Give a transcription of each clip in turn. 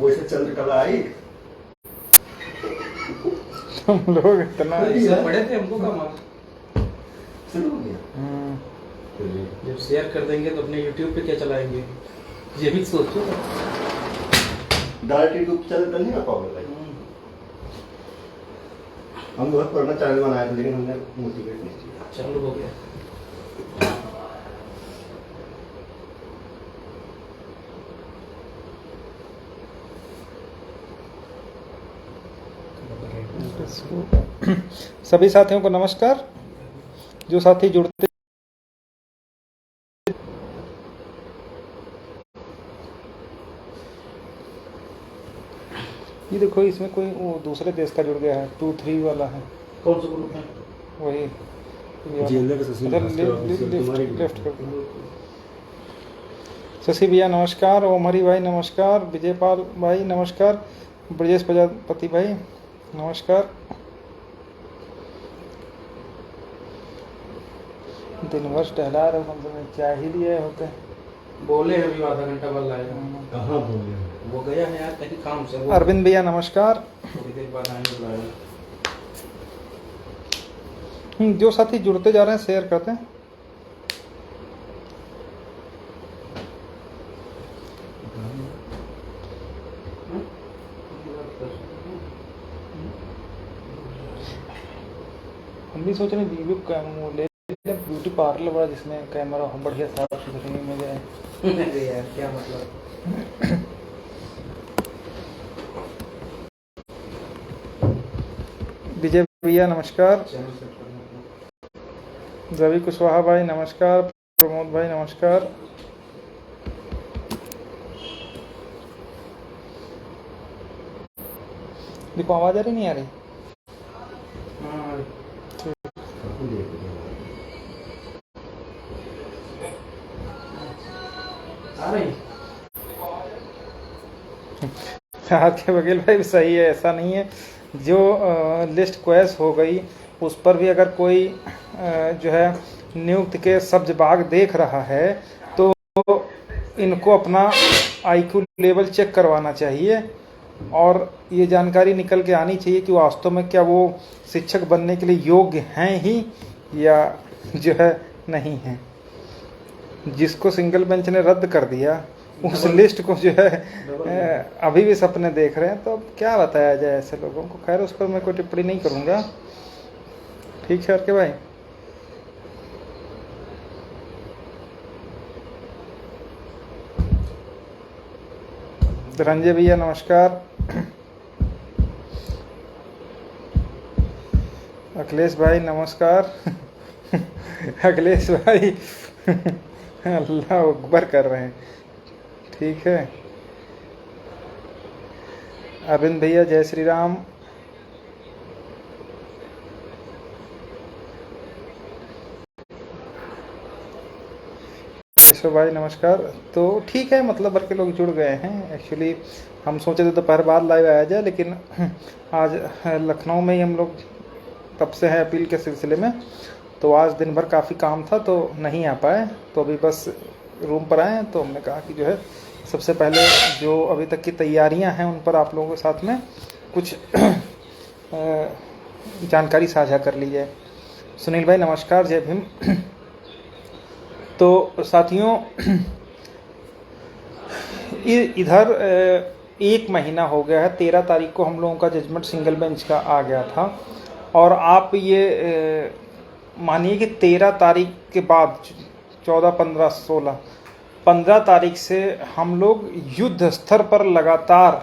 वो इसे चंद्रकला आई। हम लोग इतना पढ़े थे, हमको क्या मालूम। शुरू हो गया। जब शेयर कर देंगे तो अपने YouTube पे क्या चलाएंगे, ये भी सोचो। डायरेक्ट यूट्यूब चैनल पर नहीं आ पाओगे भाई। हम बहुत पुराना चैनल बनाया था लेकिन हमने मोटिवेट नहीं किया। चालू हो गया। सभी साथियों को नमस्कार। जो साथी जुड़ते ये देखो, इसमें कोई वो दूसरे देश का जुड़ गया है, 2-3 वाला है। कौन सा ग्रुप है? वही लेफ्ट कर दो। शशि भैया नमस्कार, ओमहरी भाई नमस्कार, विजयपाल भाई नमस्कार, ब्रजेश प्रजापति भाई नमस्कार। दिन भर टहला रहे हो, कम से कम चाय ही लिए होते हैं। बोले अभी आधा घंटा बाद लाएगा। कहाँ बोले? वो गया है यार कहीं काम से। वो अरविंद भैया नमस्कार। थोड़ी देर बाद आएंगे, बुलाएगा। जो साथी जुड़ते जा रहे हैं शेयर करते हैं। हम भी सोच रहे हैं वीवो ले ब्यूटी पार्लर वाला जिसमें कैमरा हो, बढ़िया साफ सुथरी में जाए। अरे यार क्या मतलब। विजय भैया नमस्कार, चैनल सेट करना। रवि कुशवाहा भाई नमस्कार, प्रमोद भाई नमस्कार। देखो आवाज आ रही नहीं आ रही? आ रही। आपके वकील भाई भी सही है, ऐसा नहीं है। जो लिस्ट क्वेश हो गई उस पर भी अगर कोई जो है नियुक्त के सब्ज बाग देख रहा है तो इनको अपना आईक्यू लेवल चेक करवाना चाहिए और ये जानकारी निकल के आनी चाहिए कि वास्तव में क्या वो शिक्षक बनने के लिए योग्य हैं ही या जो है नहीं हैं। जिसको सिंगल बेंच ने रद्द कर दिया उस लिस्ट को जो है अभी भी सपने देख रहे हैं, तो अब क्या बताया जाए ऐसे लोगों को। खैर उस पर मैं कोई टिप्पणी नहीं करूंगा। ठीक है के भाई। रंजय भैया नमस्कार, अखिलेश भाई नमस्कार। अखिलेश भाई अल्लाह अकबर कर रहे हैं। ठीक है। अरविंद भैया जय श्री राम। केशव भाई नमस्कार। तो ठीक है, मतलब भर के लोग जुड़ गए हैं। एक्चुअली हम सोचे थे दोपहर बाद लाइव आया जाए, लेकिन आज लखनऊ में ही हम लोग तब से हैं अपील के सिलसिले में, तो आज दिन भर काफ़ी काम था तो नहीं आ पाए। तो अभी बस रूम पर आए तो हमने कहा कि जो है सबसे पहले जो अभी तक की तैयारियां हैं उन पर आप लोगों के साथ में कुछ जानकारी साझा कर ली जाए। सुनील भाई नमस्कार, जय भीम। तो साथियों इधर 1 महीना हो गया है, 13 तारीख को हम लोगों का जजमेंट सिंगल बेंच का आ गया था और आप ये मानिए कि 13 तारीख के बाद 14, 15, 16, 15 तारीख से हम लोग युद्ध स्तर पर लगातार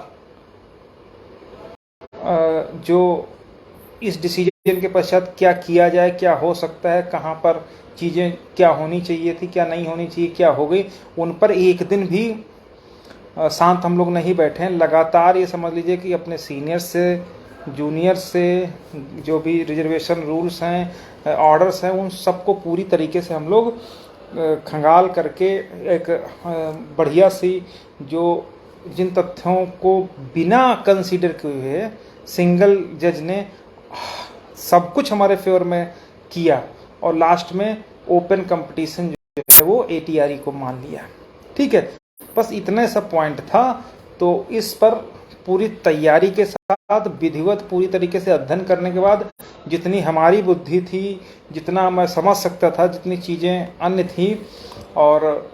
जो इस डिसीजन के पश्चात क्या किया जाए, क्या हो सकता है, कहाँ पर चीज़ें क्या होनी चाहिए थी, क्या नहीं होनी चाहिए, क्या हो गई, उन पर एक दिन भी शांत हम लोग नहीं बैठे हैं। लगातार ये समझ लीजिए कि अपने सीनियर से, जूनियर से, जो भी रिजर्वेशन रूल्स हैं, ऑर्डर्स हैं, उन सबको पूरी तरीके से हम लोग खंगाल करके एक बढ़िया सी जो जिन तथ्यों को बिना कंसीडर किए हुए सिंगल जज ने सब कुछ हमारे फेवर में किया और लास्ट में ओपन कंपटीशन जो है वो ATRE को मान लिया। ठीक है, बस इतने सब पॉइंट था। तो इस पर पूरी तैयारी के साथ विधिवत पूरी तरीके से अध्ययन करने के बाद जितनी हमारी बुद्धि थी, जितना मैं समझ सकता था, जितनी चीज़ें अन्य थी, और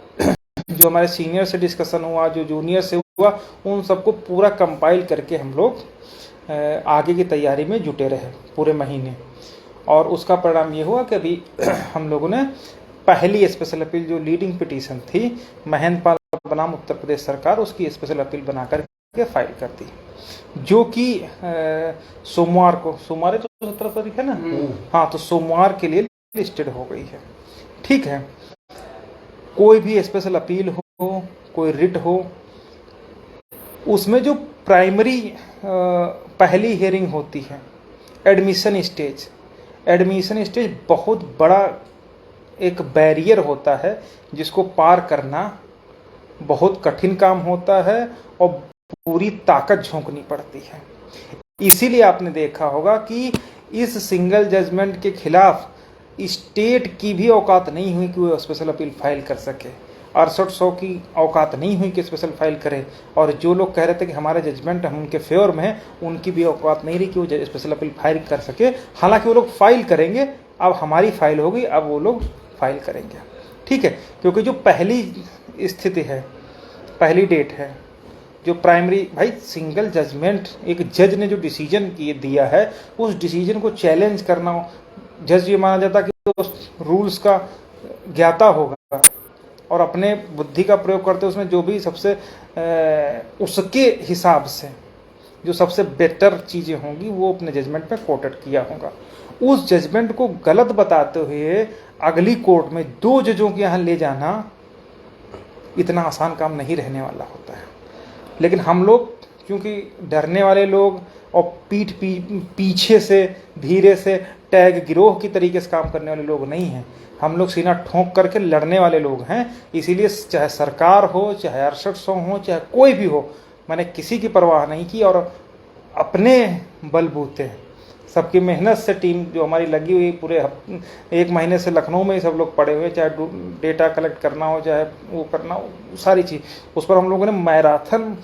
जो हमारे सीनियर से डिस्कशन हुआ, जो जूनियर से हुआ, उन सबको पूरा कंपाइल करके हम लोग आगे की तैयारी में जुटे रहे पूरे महीने। और उसका परिणाम ये हुआ कि अभी हम लोगों ने पहली स्पेशल अपील जो लीडिंग पिटीशन थी महेंद्र पाल बनाम उत्तर प्रदेश सरकार, उसकी स्पेशल अपील बना करके फाइल कर दी, जो कि सोमवार को, सोमवार तो 17 तारीख है ना, हाँ, तो सोमवार के लिए लिस्टेड हो गई है। ठीक है, कोई भी स्पेशल अपील हो, कोई रिट हो, उसमें जो प्राइमरी पहली हियरिंग होती है एडमिशन स्टेज, एडमिशन स्टेज बहुत बड़ा एक बैरियर होता है जिसको पार करना बहुत कठिन काम होता है और पूरी ताकत झोंकनी पड़ती है। इसीलिए आपने देखा होगा कि इस सिंगल जजमेंट के खिलाफ स्टेट की भी औकात नहीं हुई कि वो स्पेशल अपील फाइल कर सके, 6800 की औकात नहीं हुई कि स्पेशल फाइल करे, और जो लोग कह रहे थे कि हमारे जजमेंट हम उनके फेवर में है, उनकी भी औकात नहीं रही कि वो स्पेशल अपील फाइल कर सके। हालांकि वो लोग फाइल करेंगे, अब हमारी फाइल होगी, अब वो लोग फाइल करेंगे। ठीक है, क्योंकि जो पहली स्थिति है, पहली डेट है, जो प्राइमरी, भाई सिंगल जजमेंट, एक जज ने जो डिसीजन दिया है उस डिसीजन को चैलेंज करना, जज ये माना जाता कि उस रूल्स का ज्ञाता होगा और अपने बुद्धि का प्रयोग करते उसमें जो भी सबसे उसके हिसाब से जो सबसे बेटर चीज़ें होंगी वो अपने जजमेंट में कोटेड किया होगा। उस जजमेंट को गलत बताते हुए अगली कोर्ट में 2 जजों के यहाँ ले जाना इतना आसान काम नहीं रहने वाला होता है। लेकिन हम लोग क्योंकि डरने वाले लोग और पीछे से धीरे से टैग गिरोह की तरीके से काम करने वाले लोग नहीं हैं, हम लोग सीना ठोंक करके लड़ने वाले लोग हैं। इसीलिए चाहे सरकार हो, चाहे 6800 हो, चाहे कोई भी हो, मैंने किसी की परवाह नहीं की और अपने बलबूते सबकी मेहनत से टीम जो हमारी लगी हुई पूरे 1 महीने से लखनऊ में ही सब लोग पड़े हुए, चाहे डेटा कलेक्ट करना हो, चाहे वो करना हो, सारी चीज़ उस पर हम लोगों ने मैराथन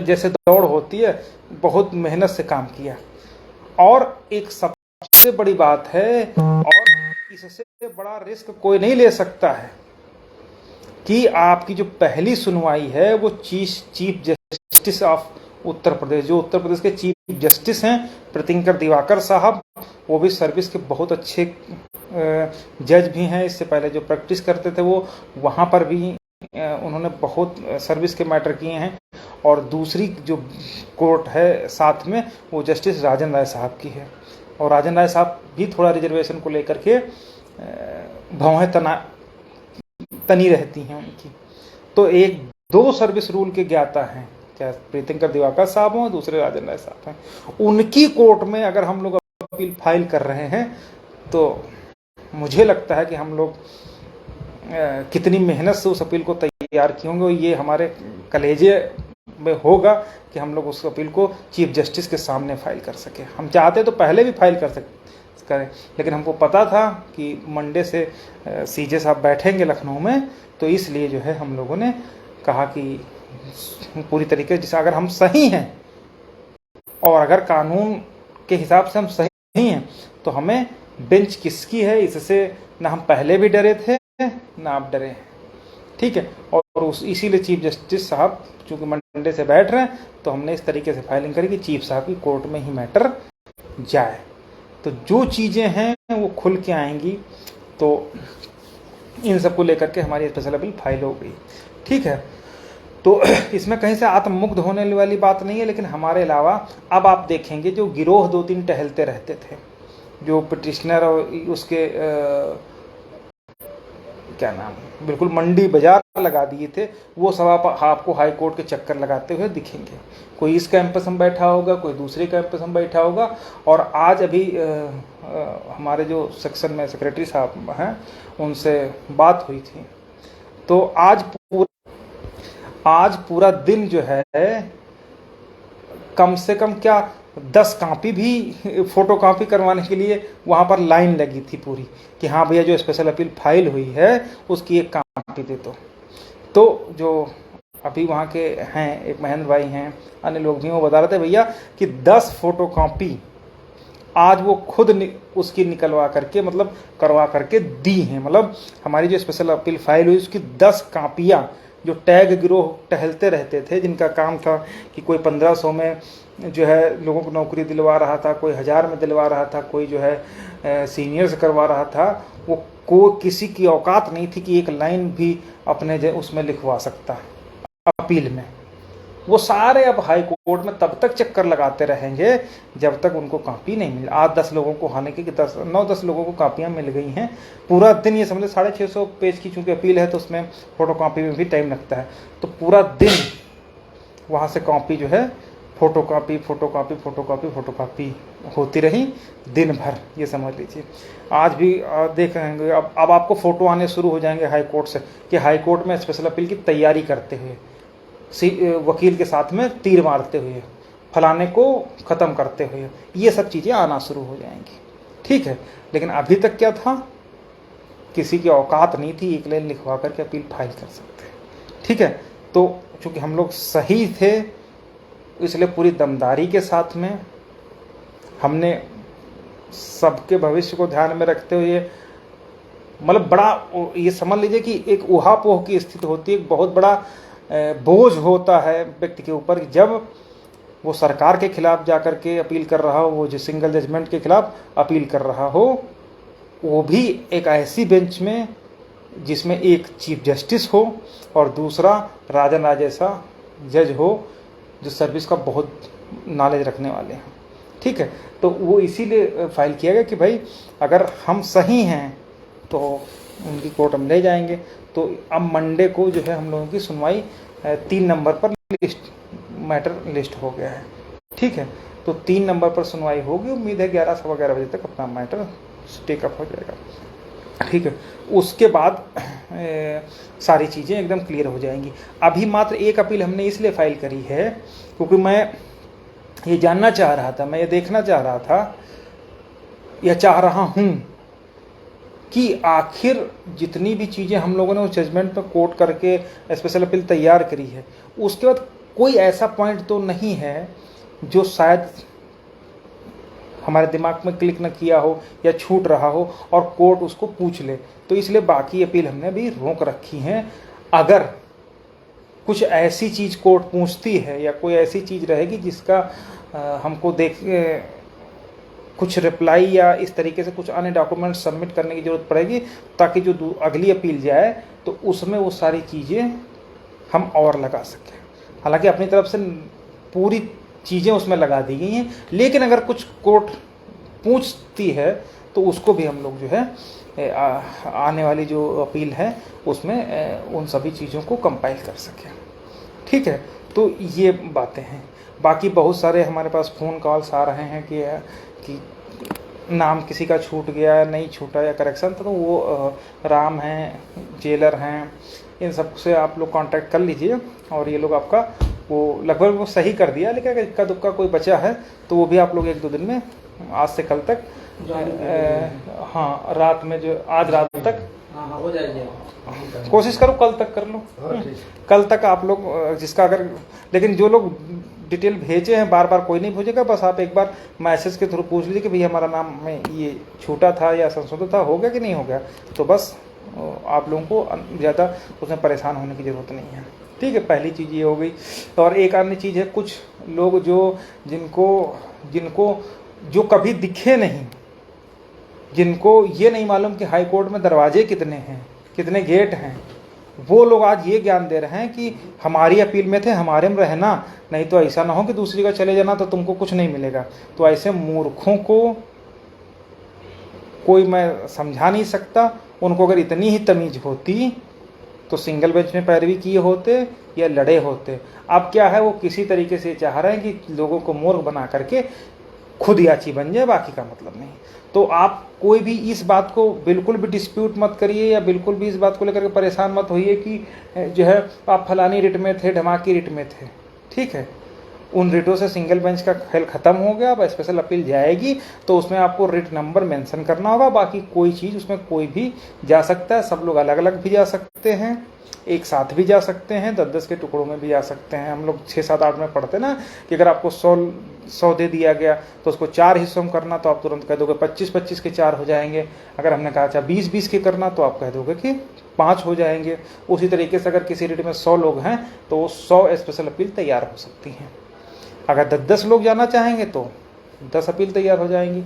जैसे दौड़ होती है, बहुत मेहनत से काम किया। और एक सबसे बड़ी बात है, और इससे बड़ा रिस्क कोई नहीं ले सकता है कि आपकी जो पहली सुनवाई है वो chief justice of Uttar Pradesh, जो उत्तर प्रदेश के चीफ जस्टिस हैं प्रीतिंकर दिवाकर साहब, वो भी सर्विस के बहुत अच्छे जज भी हैं। इससे पहले जो प्रैक्टिस करते थे वो वहाँ पर भी उन्होंने बहुत सर्विस के मैटर किए हैं। और दूसरी जो कोर्ट है साथ में वो जस्टिस राजन राय साहब की है, और राजन राय साहब भी थोड़ा रिजर्वेशन को लेकर के भौहें तनी रहती हैं उनकी। तो 1-2 सर्विस रूल के ज्ञाता हैं, चाहे प्रीतिंकर दिवाकर साहब हों, दूसरे राजन राय साहब हैं। उनकी कोर्ट में अगर हम लोग अपील फाइल कर रहे हैं तो मुझे लगता है कि हम लोग कितनी मेहनत से उस अपील को तैयार किए होंगे, ये हमारे कलेजे में होगा कि हम लोग उस अपील को चीफ जस्टिस के सामने फाइल कर सके। हम चाहते तो पहले भी फाइल करें, लेकिन हमको पता था कि मंडे से सीजे साहब बैठेंगे लखनऊ में, तो इसलिए जो है हम लोगों ने कहा कि पूरी तरीके से अगर हम सही हैं और अगर कानून के हिसाब से हम सही हैं तो हमें बेंच किसकी है इससे ना हम पहले भी डरे थे ना आप डरे हैं। ठीक है, और इसीलिए चीफ जस्टिस साहब चूंकि मंडे से बैठ रहे हैं तो हमने इस तरीके से फाइलिंग करी कि चीफ साहब की कोर्ट में ही मैटर जाए, तो जो चीज़ें हैं वो खुल के आएंगी। तो इन सबको लेकर के हमारी स्पेशल अपील फाइल हो गई। ठीक है, तो इसमें कहीं से आत्ममुग्ध होने वाली बात नहीं है, लेकिन हमारे अलावा अब आप देखेंगे जो गिरोह 2-3 टहलते रहते थे, जो पिटिशनर और उसके क्या नाम, बिल्कुल मंडी बाजार लगा दिए थे, वो सब आपको हाई कोर्ट के चक्कर लगाते हुए दिखेंगे। कोई इस कैंपस में बैठा होगा, कोई दूसरे कैंपस में बैठा होगा। और आज अभी हमारे जो सेक्शन में सेक्रेटरी साहब हैं उनसे बात हुई थी, तो आज पूरा दिन जो है कम से कम क्या 10 कापी भी फोटो कॉपी करवाने के लिए वहाँ पर लाइन लगी थी पूरी कि हाँ भैया जो स्पेशल अपील फाइल हुई है उसकी एक कापी दे दो। तो जो अभी वहाँ के हैं, एक महेंद्र भाई हैं, अन्य लोग भी, वो बता रहे थे भैया कि 10 फोटोकॉपी आज वो खुद उसकी निकलवा करके, मतलब करवा करके दी हैं। मतलब हमारी जो स्पेशल अपील फाइल हुई उसकी 10 कापियाँ, जो टैग गिरोह टहलते रहते थे, जिनका काम था कि कोई 1500 में जो है लोगों को नौकरी दिलवा रहा था, कोई 1000 में दिलवा रहा था, कोई जो है सीनियर से करवा रहा था, वो किसी की औकात नहीं थी कि एक लाइन भी अपने उसमें लिखवा सकता अपील में। वो सारे अब हाई कोर्ट में तब तक चक्कर लगाते रहेंगे जब तक उनको कॉपी नहीं मिले। आज 10 लोगों को, हालांकि 9-10 लोगों को कापियाँ मिल गई हैं। पूरा दिन, ये समझ लो 650 पेज की चूँकि अपील है तो उसमें फ़ोटो कॉपी में भी टाइम लगता है, तो पूरा दिन वहाँ से कॉपी जो है फ़ोटो कॉपी होती रही दिन भर, ये समझ लीजिए। आज भी देख रहे हैं, अब आपको फ़ोटो आने शुरू हो जाएंगे हाई कोर्ट से कि हाई कोर्ट में स्पेशल अपील की तैयारी करते हुए, वकील के साथ में तीर मारते हुए, फलाने को ख़त्म करते हुए, ये सब चीज़ें आना शुरू हो जाएंगी। ठीक है, लेकिन अभी तक क्या था, किसी की औकात नहीं थी एक लाइन लिखवा करके अपील फाइल कर सकते। ठीक है, तो चूँकि हम लोग सही थे इसलिए पूरी दमदारी के साथ में हमने सबके भविष्य को ध्यान में रखते हुए, मतलब बड़ा ये समझ लीजिए कि एक ऊहापोह की स्थिति होती है, एक बहुत बड़ा बोझ होता है व्यक्ति के ऊपर जब वो सरकार के खिलाफ जाकर के अपील कर रहा हो, वो जो सिंगल जजमेंट के खिलाफ अपील कर रहा हो, वो भी एक ऐसी बेंच में जिसमें एक चीफ जस्टिस हो और दूसरा राजन राजेसा जज हो जो सर्विस का बहुत नॉलेज रखने वाले हैं। ठीक है, तो वो इसीलिए फाइल किया गया कि भाई अगर हम सही हैं तो उनकी कोर्ट हम ले जाएंगे। तो अब मंडे को जो है हम लोगों की सुनवाई 3 नंबर पर मैटर लिस्ट हो गया है। ठीक है, तो 3 नंबर पर सुनवाई होगी। उम्मीद है 11-11:15 बजे तक अपना मैटर टेकअप हो जाएगा। ठीक है, उसके बाद सारी चीज़ें एकदम क्लियर हो जाएंगी। अभी मात्र एक अपील हमने इसलिए फाइल करी है क्योंकि मैं ये जानना चाह रहा था, मैं ये देखना चाह रहा था या चाह रहा हूँ कि आखिर जितनी भी चीज़ें हम लोगों ने उस जजमेंट में कोट करके स्पेशल अपील तैयार करी है, उसके बाद कोई ऐसा पॉइंट तो नहीं है जो शायद हमारे दिमाग में क्लिक न किया हो या छूट रहा हो और कोर्ट उसको पूछ ले। तो इसलिए बाकी अपील हमने भी रोक रखी हैं। अगर कुछ ऐसी चीज़ कोर्ट पूछती है या कोई ऐसी चीज़ रहेगी जिसका हमको कुछ रिप्लाई या इस तरीके से कुछ अन्य डॉक्यूमेंट सबमिट करने की ज़रूरत पड़ेगी ताकि जो अगली अपील जाए तो उसमें वो सारी चीज़ें हम और लगा सकें। हालांकि अपनी तरफ से पूरी चीज़ें उसमें लगा दी गई हैं, लेकिन अगर कुछ कोर्ट पूछती है तो उसको भी हम लोग जो है आने वाली जो अपील है उसमें उन सभी चीज़ों को कंपाइल कर सकें। ठीक है, तो ये बातें हैं। बाकी बहुत सारे हमारे पास फ़ोन कॉल्स आ रहे हैं कि नाम किसी का छूट गया, नहीं छूटा या करेक्शन, तो वो राम हैं, जेलर हैं, इन सब से आप लोग कांटेक्ट कर लीजिए और ये लोग आपका वो लगभग वो सही कर दिया, लेकिन अगर इक्का दुक्का कोई बचा है तो वो भी आप लोग 1-2 दिन में, आज से कल तक, हाँ रात में, जो आज रात तक हो जाएगी, कोशिश करो कल तक कर लो। कल तक आप लोग जिसका अगर, लेकिन जो लोग डिटेल भेजे हैं बार बार कोई नहीं भेजेगा, बस आप एक बार मैसेज के थ्रू पूछ लीजिए कि भैया हमारा नाम में ये छूटा था या संशोधित था, हो गया कि नहीं हो गया, तो बस आप लोगों को ज़्यादा उसमें परेशान होने की ज़रूरत नहीं है। ठीक है, पहली चीज़ ये हो गई। और एक अन्य चीज़ है, कुछ लोग जिनको जो कभी दिखे नहीं, जिनको ये नहीं मालूम कि हाई कोर्ट में दरवाजे कितने हैं, कितने गेट हैं, वो लोग आज ये ज्ञान दे रहे हैं कि हमारी अपील में थे, हमारे में रहना, नहीं तो ऐसा ना हो कि दूसरी जगह चले जाना तो तुमको कुछ नहीं मिलेगा। तो ऐसे मूर्खों को कोई मैं समझा नहीं सकता। उनको अगर इतनी ही तमीज़ होती तो सिंगल बेंच में पैरवी किए होते या लड़े होते। अब क्या है, वो किसी तरीके से चाह रहे हैं कि लोगों को मूर्ख बना करके खुद याची बन जाए, बाकी का मतलब नहीं। तो आप कोई भी इस बात को बिल्कुल भी डिस्प्यूट मत करिए या बिल्कुल भी इस बात को लेकर के परेशान मत होइए कि जो है आप फलानी रिट में थे, ढमाकी रिट में थे। ठीक है, उन रिटों से सिंगल बेंच का खेल खत्म हो गया, अब स्पेशल अपील जाएगी तो उसमें आपको रिट नंबर मेंशन करना होगा। बाकी कोई चीज़ उसमें कोई भी जा सकता है, सब लोग अलग अलग भी जा सकते हैं, एक साथ भी जा सकते हैं, 10-10 के टुकड़ों में भी जा सकते हैं। हम लोग 6-7-8 में पढ़ते ना कि अगर आपको 100 दे दिया गया तो उसको 4 हिस्सों में करना, तो आप तुरंत कह दोगे 25-25 के 4 हो जाएंगे। अगर हमने कहा अच्छा 20-20 के करना, तो आप कह दोगे कि 5 हो जाएंगे। उसी तरीके से अगर किसी रिट में 100 लोग हैं तो वो 100 स्पेशल अपील तैयार हो सकती हैं। अगर 10-10 लोग जाना चाहेंगे तो 10 अपील तैयार हो जाएंगी।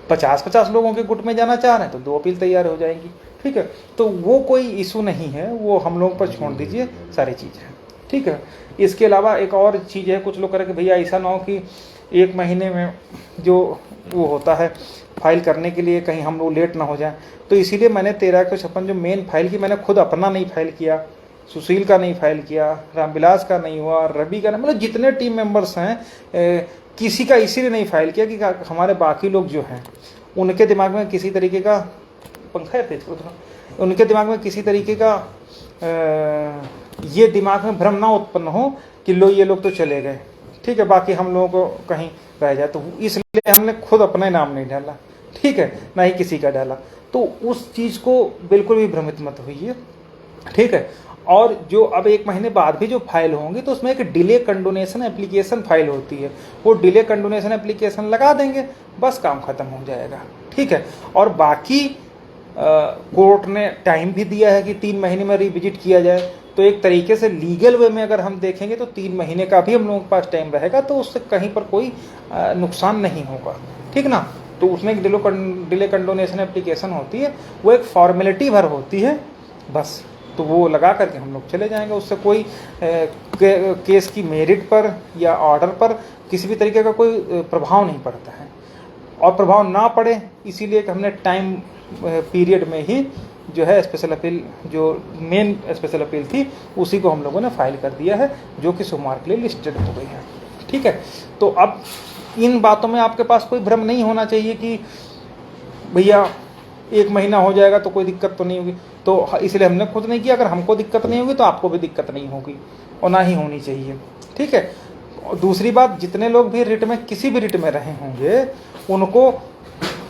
50-50 लोगों के गुट में जाना चाह रहे हैं तो 2 अपील तैयार हो जाएंगी। ठीक है, तो वो कोई इशू नहीं है, वो हम लोगों पर छोड़ दीजिए सारी चीज़ें। ठीक है, इसके अलावा एक और चीज़ है, कुछ लोग कह रहे कि भैया ऐसा ना हो कि 1 महीने में जो वो होता है फाइल करने के लिए कहीं हम लोग लेट ना हो जाए, तो इसीलिए मैंने 1356 जो मेन फाइल की, मैंने खुद अपना नहीं फाइल किया, सुशील का नहीं फाइल किया, रामविलास का नहीं हुआ, रवि का नहीं, मतलब जितने टीम मेंबर्स हैं किसी का इसीलिए नहीं फाइल किया कि हमारे बाकी लोग जो हैं उनके दिमाग में किसी तरीके का पंखा है तेज, उनके दिमाग में किसी तरीके का ये दिमाग में भ्रम ना उत्पन्न हो कि लो ये लोग तो चले गए, ठीक है, बाकी हम लोगों को कहीं रह जाए, तो इसलिए हमने खुद अपना नाम नहीं डाला, ठीक है, ना ही किसी का डाला। तो उस चीज़ को बिल्कुल भी भ्रमित मत होइए, ठीक है। और जो अब 1 महीने बाद भी जो फाइल होंगी तो उसमें एक डिले कंडोनेशन एप्लीकेशन फाइल होती है, वो डिले कंडोनेशन एप्लीकेशन लगा देंगे, बस काम खत्म हो जाएगा, ठीक है। और बाकी कोर्ट ने टाइम भी दिया है कि 3 महीने में रिविजिट किया जाए, तो एक तरीके से लीगल वे में अगर हम देखेंगे तो 3 महीने का भी हम लोगों के पास टाइम रहेगा, तो उससे कहीं पर कोई नुकसान नहीं होगा, ठीक ना। तो उसमें एक डिले कंडोनेशन एप्लीकेशन होती है, वो एक फॉर्मेलिटी भर होती है बस, तो वो लगा करके हम लोग चले जाएंगे, उससे कोई केस की मेरिट पर या ऑर्डर पर किसी भी तरीके का कोई प्रभाव नहीं पड़ता है। और प्रभाव ना पड़े इसीलिए कि हमने टाइम पीरियड में ही जो है स्पेशल अपील, जो मेन स्पेशल अपील थी उसी को हम लोगों ने फाइल कर दिया है, जो कि सोमवार के लिए लिस्टेड हो गई है, ठीक है। तो अब इन बातों में आपके पास कोई भ्रम नहीं होना चाहिए कि भैया 1 महीना हो जाएगा तो कोई दिक्कत तो नहीं होगी, तो इसलिए हमने खुद नहीं किया। अगर हमको दिक्कत नहीं होगी तो आपको भी दिक्कत नहीं होगी और ना ही होनी चाहिए, ठीक है। और दूसरी बात, जितने लोग भी रिट में किसी भी रिट में रहे होंगे उनको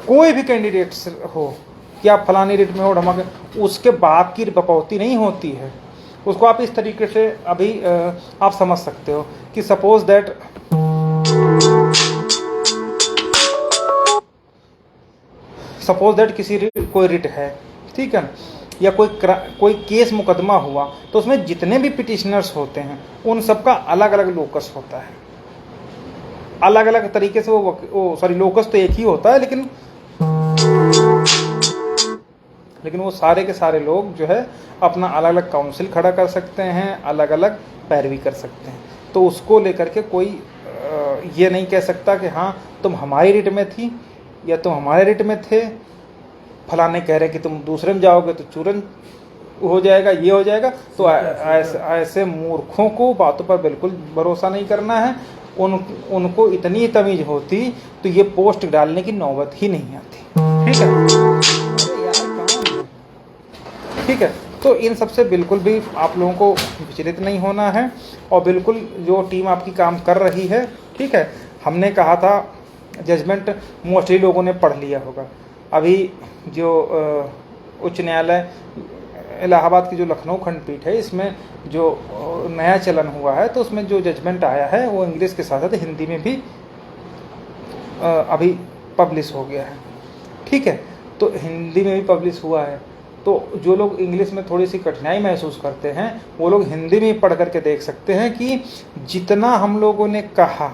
कोई भी कैंडिडेट हो कि आप फलानी रिट में हो ढमाके, उसके बाप की बपौती नहीं होती है। उसको आप इस तरीके से अभी आप समझ सकते हो कि सपोज दैट किसी कोई रिट है, ठीक है, या कोई केस मुकदमा हुआ, तो उसमें जितने भी पिटिशनर्स होते हैं उन सबका अलग अलग लोकस होता है, अलग अलग तरीके से वो सॉरी लोकस तो एक ही होता है, लेकिन वो सारे के सारे लोग जो है अपना अलग अलग काउंसिल खड़ा कर सकते हैं, अलग अलग पैरवी कर सकते हैं। तो उसको लेकर के कोई ये नहीं कह सकता कि हाँ तुम हमारी रिट में थी या तुम हमारे रिट में थे, फलाने कह रहे कि तुम दूसरे में जाओगे तो चूरन हो जाएगा, ये हो जाएगा। तो ऐसे मूर्खों को बातों पर बिल्कुल भरोसा नहीं करना है। उनको इतनी तमीज होती तो ये पोस्ट डालने की नौबत ही नहीं आती, ठीक है, ठीक है। तो इन सबसे बिल्कुल भी आप लोगों को विचलित नहीं होना है, और बिल्कुल जो टीम आपकी काम कर रही है, ठीक है। हमने कहा था जजमेंट मोस्टली लोगों ने पढ़ लिया होगा। अभी जो उच्च न्यायालय इलाहाबाद की जो लखनऊ खंडपीठ है, इसमें जो नया चलन हुआ है, तो उसमें जो जजमेंट आया है वो इंग्लिश के साथ साथ हिंदी में भी अभी पब्लिश हो गया है, ठीक है। तो हिंदी में भी पब्लिश हुआ है, तो जो लोग इंग्लिश में थोड़ी सी कठिनाई महसूस करते हैं वो लोग हिंदी में पढ़ करके देख सकते हैं कि जितना हम लोगों ने कहा,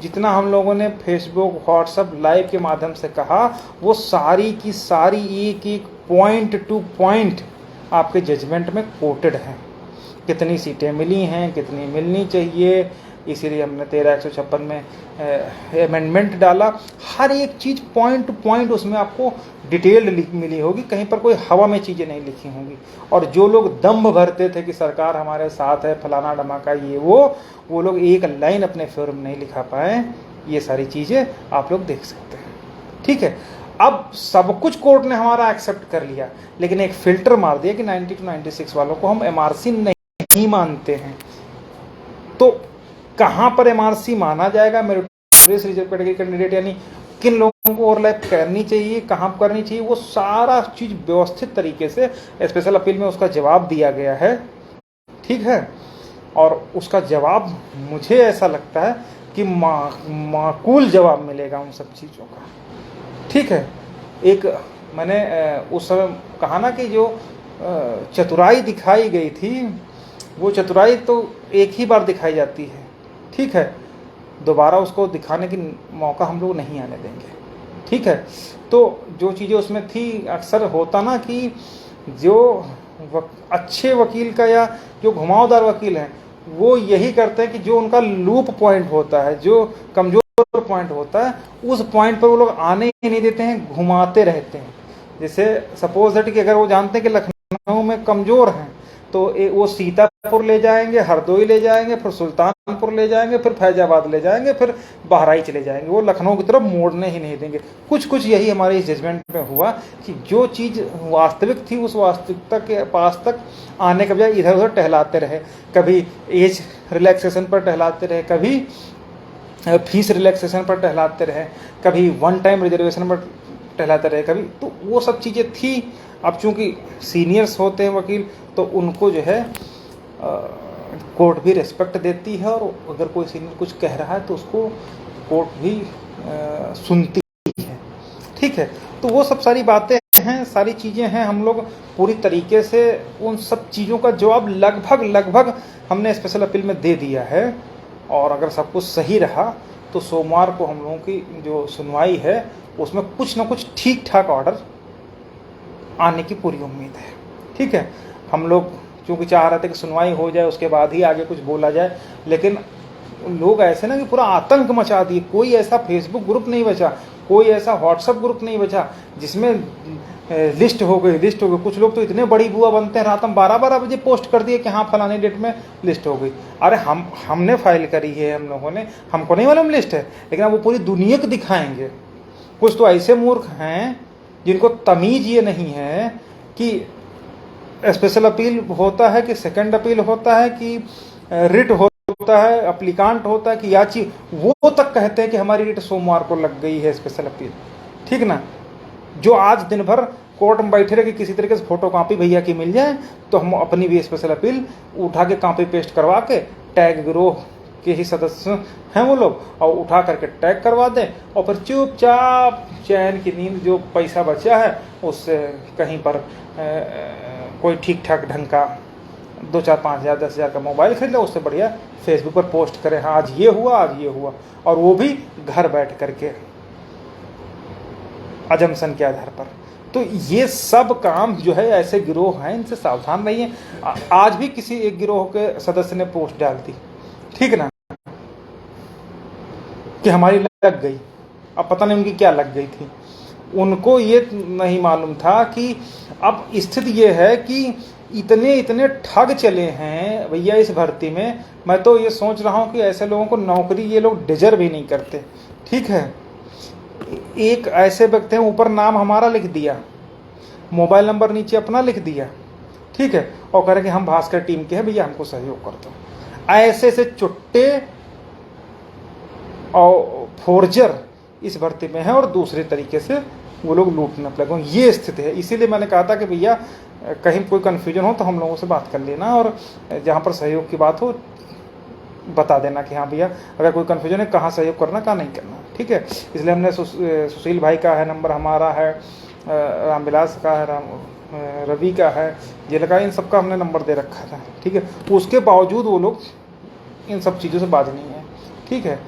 जितना हम लोगों ने फेसबुक व्हाट्सएप लाइव के माध्यम से कहा, वो सारी की सारी एक एक पॉइंट टू पॉइंट आपके जजमेंट में कोटेड है। कितनी सीटें मिली हैं, कितनी मिलनी चाहिए, इसीलिए हमने 13-156 में अमेंडमेंट डाला। हर एक चीज़ पॉइंट टू पॉइंट उसमें आपको डिटेल्ड मिली होगी, कहीं पर कोई हवा में चीज़ें नहीं लिखी होंगी। और जो लोग दम्भ भरते थे कि सरकार हमारे साथ है, फलाना धमाका ये वो लोग एक लाइन अपने फेवर में नहीं लिखा पाए। ये सारी चीज़ें आप लोग देख सकते हैं, ठीक है। अब सब कुछ कोर्ट ने हमारा एक्सेप्ट कर लिया, लेकिन एक फिल्टर मार दिया कि 90 to 96 वालों को हम MRC नहीं मानते हैं। तो कहाँ पर एमआरसी माना जाएगा, मेरिटोरियस रिजर्व कैटेगरी कैंडिडेट, यानी किन लोगों को ओवरलैप करनी चाहिए, कहाँ करनी चाहिए, वो सारा चीज़ व्यवस्थित तरीके से स्पेशल अपील में उसका जवाब दिया गया है। ठीक है, और उसका जवाब मुझे ऐसा लगता है कि माकूल जवाब मिलेगा उन सब चीज़ों का। ठीक है, एक मैंने उस समय कहा ना कि जो चतुराई दिखाई गई थी, वो चतुराई तो एक ही बार दिखाई जाती है। ठीक है, दोबारा उसको दिखाने की मौका हम लोग नहीं आने देंगे। ठीक है, तो जो चीज़ें उसमें थी, अक्सर होता ना कि जो अच्छे वकील का या जो घुमावदार वकील हैं वो यही करते हैं कि जो उनका लूप पॉइंट होता है, जो कमज़ोर पॉइंट होता है, उस पॉइंट पर वो लोग आने ही नहीं देते हैं, घुमाते रहते हैं। जैसे सपोज दैट कि अगर वो जानते हैं कि लखनऊ में कमज़ोर हैं तो वो सीतापुर ले जाएंगे, हरदोई ले जाएंगे, फिर सुल्तानपुर ले जाएंगे, फिर फैजाबाद ले जाएंगे, फिर बहराइच ले जाएंगे, वो लखनऊ की तरफ मोड़ने ही नहीं देंगे। कुछ यही हमारे इस जजमेंट में हुआ कि जो चीज़ वास्तविक थी उस वास्तविकता के पास तक आने के बजाय इधर उधर टहलाते रहे। कभी एज रिलैक्सेशन पर टहलाते रहे, कभी फीस रिलैक्सेशन पर टहलाते रहे, कभी वन टाइम रिजर्वेशन पर टहलाते रहे, कभी, तो वो सब चीज़ें थी। अब चूँकि सीनियर्स होते हैं वकील तो उनको जो है कोर्ट भी रिस्पेक्ट देती है, और अगर कोई सीनियर कुछ कह रहा है तो उसको कोर्ट भी सुनती है। ठीक है, तो वो सब सारी बातें हैं, सारी चीज़ें हैं। हम लोग पूरी तरीके से उन सब चीज़ों का जवाब लगभग हमने स्पेशल अपील में दे दिया है, और अगर सब कुछ सही रहा तो सोमवार को हम लोगों की जो सुनवाई है उसमें कुछ ना कुछ ठीक ठाक ऑर्डर आने की पूरी उम्मीद है। ठीक है, हम लोग क्योंकि चाह रहे थे कि सुनवाई हो जाए उसके बाद ही आगे कुछ बोला जाए, लेकिन लोग ऐसे ना कि पूरा आतंक मचा दिए। कोई ऐसा फेसबुक ग्रुप नहीं बचा, कोई ऐसा व्हाट्सएप ग्रुप नहीं बचा जिसमें लिस्ट हो गई। कुछ लोग तो इतने बड़ी बुआ बनते हैं, रात में 12-12 बजे पोस्ट कर दिए कि हाँ फलानी डेट में लिस्ट हो गई। अरे हमने फाइल करी है, हम लोगों ने, हमको नहीं मालूम लिस्ट है, लेकिन अब वो पूरी दुनिया को दिखाएंगे। कुछ तो ऐसे मूर्ख हैं जिनको तमीज़ ये नहीं है कि स्पेशल अपील होता है कि सेकंड अपील होता है कि रिट होता है, अप्लीकांट होता है कि याची, वो तक कहते हैं कि हमारी रिट सोमवार को लग गई है स्पेशल अपील। ठीक ना, जो आज दिन भर कोर्ट में बैठे रहे कि किसी तरीके से फोटो कॉपी भैया की मिल जाए तो हम अपनी भी स्पेशल अपील उठा के कॉपी पेस्ट करवा के टैग गिरोह के ही सदस्य हैं वो लोग, और उठा करके टैग करवा दें, और फिर चुपचाप चैन की नींद, जो पैसा बचा है उससे कहीं पर कोई ठीक ठाक ढंग का 2-4-5 हज़ार 10,000 का मोबाइल खरीद लो, उससे बढ़िया फेसबुक पर पोस्ट करें, हाँ आज ये हुआ, और वो भी घर बैठ करके अजम्पशन के आधार पर। तो ये सब काम जो है ऐसे गिरोह हैं, इनसे सावधान रहिए। आज भी किसी एक गिरोह के सदस्य ने पोस्ट डाल दी, ठीक ना, कि हमारी लग गई। अब पता नहीं उनकी क्या लग गई थी, उनको ये नहीं मालूम था कि अब स्थिति ये है कि इतने ठग चले हैं भैया इस भर्ती में। मैं तो ये सोच रहा हूँ कि ऐसे लोगों को नौकरी ये लोग डिजर्व ही नहीं करते। ठीक है, एक ऐसे व्यक्ति हैं, ऊपर नाम हमारा लिख दिया, मोबाइल नंबर नीचे अपना लिख दिया, ठीक है, और कह रहे कि हम भास्कर टीम के हैं भैया, हमको सहयोग कर दो। ऐसे से चुट्टे और फोर्जर इस भर्ती में है, और दूसरे तरीके से वो लोग लूटने लगे। ये स्थिति है। इसीलिए मैंने कहा था कि भैया कहीं कोई कन्फ्यूजन हो तो हम लोगों से बात कर लेना, और जहाँ पर सहयोग की बात हो बता देना कि हाँ भैया अगर कोई कन्फ्यूजन है कहाँ सहयोग करना कहाँ नहीं करना। ठीक है, इसलिए हमने सुशील भाई का है नंबर, हमारा है, रामविलास का है, रवि का है, जेल का, इन सब का हमने नंबर दे रखा था। ठीक है, उसके बावजूद वो लोग इन सब चीज़ों से बाज नहीं है। ठीक है,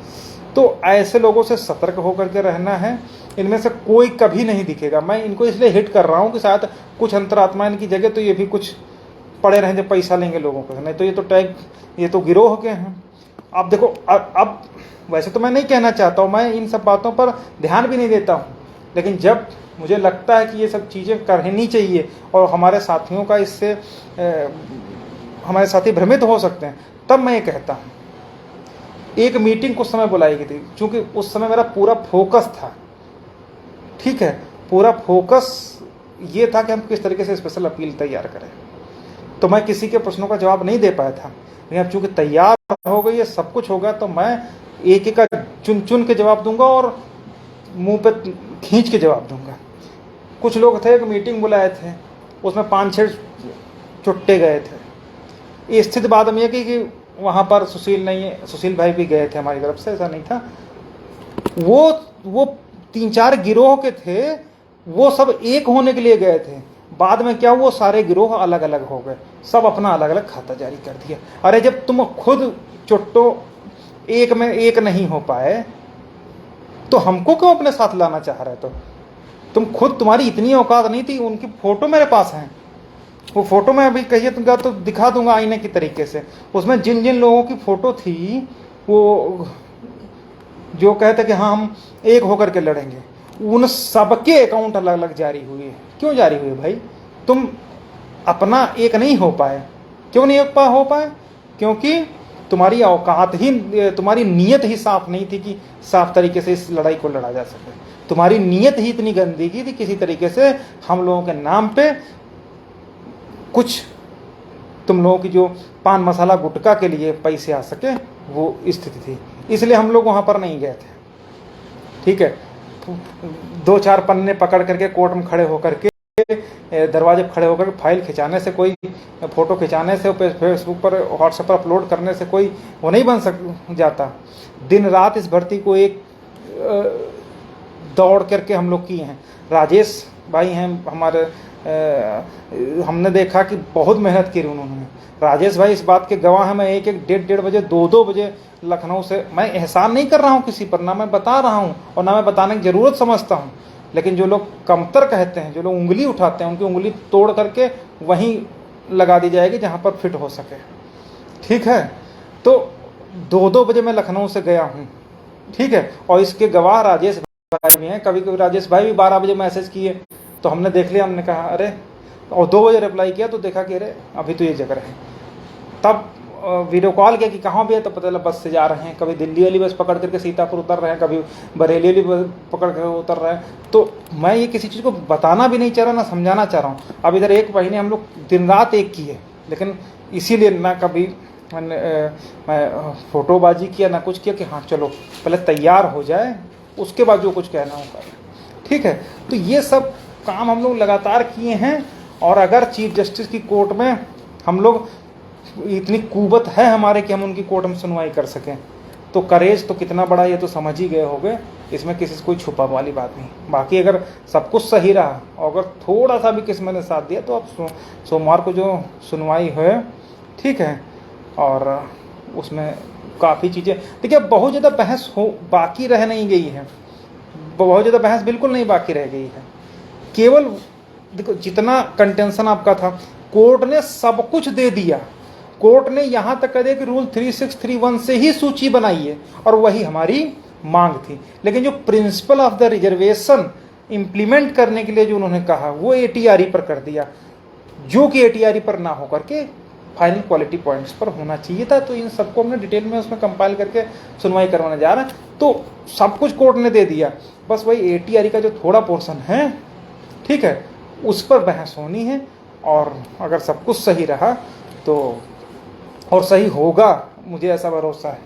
तो ऐसे लोगों से सतर्क होकर के रहना है। इनमें से कोई कभी नहीं दिखेगा। मैं इनको इसलिए हिट कर रहा हूँ कि शायद कुछ अंतरात्मा इनकी जगह तो ये भी कुछ पड़े रहें जो पैसा लेंगे लोगों को, नहीं तो ये तो टैग, ये तो गिरोह के हैं। अब देखो, अब वैसे तो मैं नहीं कहना चाहता हूँ, मैं इन सब बातों पर ध्यान भी नहीं देता हूँ, लेकिन जब मुझे लगता है कि ये सब चीज़ें करनी चाहिए और हमारे साथियों का इससे हमारे साथी भ्रमित हो सकते हैं, तब मैं ये कहता हूँ। एक मीटिंग कुछ समय बुलाई गई थी, क्योंकि उस समय मेरा पूरा फोकस था, ठीक है, पूरा फोकस ये था कि हम किस तरीके से स्पेशल अपील तैयार करें। तो मैं किसी के प्रश्नों का जवाब नहीं दे पाया था। लेकिन अब चूंकि तैयार हो गई है, सब कुछ होगा, तो मैं एक एक का चुन चुन के जवाब दूंगा और मुंह पे खींच के जवाब दूंगा। कुछ लोग थे, एक मीटिंग बुलाए थे, उसमें 5-6 चुट्टे गए थे। स्थिति बाद में कि वहाँ पर सुशील भाई भी गए थे हमारी तरफ से, ऐसा नहीं था। वो 3-4 गिरोह के थे, वो सब एक होने के लिए गए थे। बाद में क्या, वो सारे गिरोह अलग अलग हो गए, सब अपना अलग अलग खाता जारी कर दिया। अरे जब तुम खुद चुट्टो एक में एक नहीं हो पाए तो हमको क्यों अपने साथ लाना चाह रहे? तो तुम खुद, तुम्हारी इतनी औकात नहीं थी। उनकी फोटो मेरे पास है, वो फोटो मैं अभी कहिए तो दिखा दूंगा आईने की तरीके से। उसमें जिन जिन लोगों की फोटो थी, वो जो कहते कि हाँ हम एक होकर के लड़ेंगे, उन सबके अकाउंट अलग अलग जारी हुए हैं। क्यों जारी हुए भाई? तुम अपना एक नहीं हो पाए। क्यों नहीं हो पाए? क्योंकि तुम्हारी औकात ही, तुम्हारी नीयत ही साफ नहीं थी कि साफ तरीके से इस लड़ाई को लड़ा जा सके। तुम्हारी नीयत ही इतनी गंदगी थी, किसी तरीके से हम लोगों के नाम पे कुछ, तुम लोगों की जो पान मसाला गुटखा के लिए पैसे आ सके, वो स्थिति थी। इसलिए हम लोग वहां पर नहीं गए थे। ठीक है, 2-4 पन्ने पकड़ करके कोर्ट में खड़े होकर के, दरवाजे पर खड़े होकर फाइल खिंचाने से, कोई फोटो खिंचाने से, फेसबुक पर, व्हाट्सएप पर अपलोड करने से कोई वो नहीं बन जाता। दिन रात इस भर्ती को एक दौड़ करके हम लोग किए हैं। राजेश भाई हैं हमारे, हमने देखा कि बहुत मेहनत की उन्होंने। राजेश भाई इस बात के गवाह हैं। मैं 1-1, 1:30 बजे, 2-2 बजे लखनऊ से, मैं एहसान नहीं कर रहा हूँ किसी पर, ना मैं बता रहा हूँ और ना मैं बताने की ज़रूरत समझता हूँ। लेकिन जो लोग कमतर कहते हैं, जो लोग उंगली उठाते हैं, उनकी उंगली तोड़ करके वहीं लगा दी जाएगी जहाँ पर फिट हो सके। ठीक है, तो 2-2 बजे मैं लखनऊ से गया हूँ। ठीक है, और इसके गवाह राजेश भाई भी हैं। कभी कभी राजेश भाई भी 12 बजे मैसेज किए तो हमने देख लिया, हमने कहा अरे, और 2 बजे रिप्लाई किया तो देखा कि अरे अभी तो ये जगह है। तब वीडियो कॉल किया कि कहाँ भी है, तो पता चला बस से जा रहे हैं। कभी दिल्ली वाली बस पकड़ करके सीतापुर उतर रहे हैं, कभी बरेली वाली बस पकड़ कर उतर रहे हैं। तो मैं ये किसी चीज़ को बताना भी नहीं चाह रहा, ना समझाना चाह रहा हूँ। अब इधर 1 महीने हम लोग दिन रात एक किए, लेकिन इसीलिए ना कभी मैं फोटोबाजी किया, ना कुछ किया कि हाँ चलो पहले तैयार हो जाए, उसके बाद जो कुछ कहना होगा। ठीक है, तो ये सब काम हम लोग लगातार किए हैं। और अगर चीफ जस्टिस की कोर्ट में हम लोग, इतनी कुवत है हमारे कि हम उनकी कोर्ट में सुनवाई कर सकें, तो करेज तो कितना बड़ा, ये तो समझ ही गए होंगे। इसमें किसी से कोई छुपा वाली बात नहीं। बाकी अगर सब कुछ सही रहा और अगर थोड़ा सा भी किस्मत ने साथ दिया तो अब सोमवार को जो सुनवाई है, ठीक है, और उसमें काफ़ी चीज़ें, देखिए बहुत ज़्यादा बहस बाकी रह नहीं गई है। बहुत ज़्यादा बहस बिल्कुल नहीं बाकी रह गई है। केवल देखो, जितना कंटेंशन आपका था, कोर्ट ने सब कुछ दे दिया। कोर्ट ने यहाँ तक कह दिया कि रूल 3631 से ही सूची बनाई है, और वही हमारी मांग थी। लेकिन जो principle of the reservation implement करने के लिए जो उन्होंने कहा, वो ATRE पर कर दिया, जो कि ATRE पर ना होकर के फाइनल क्वालिटी पॉइंट्स पर होना चाहिए था। तो इन सबको हमने डिटेल में उसमें कंपाइल करके सुनवाई करवाने जा रहे हैं। तो सब कुछ कोर्ट ने दे दिया, बस वही ATRE का जो थोड़ा पोर्शन है, ठीक है, उस पर बहस होनी है। और अगर सब कुछ सही रहा तो, और सही होगा, मुझे ऐसा भरोसा है,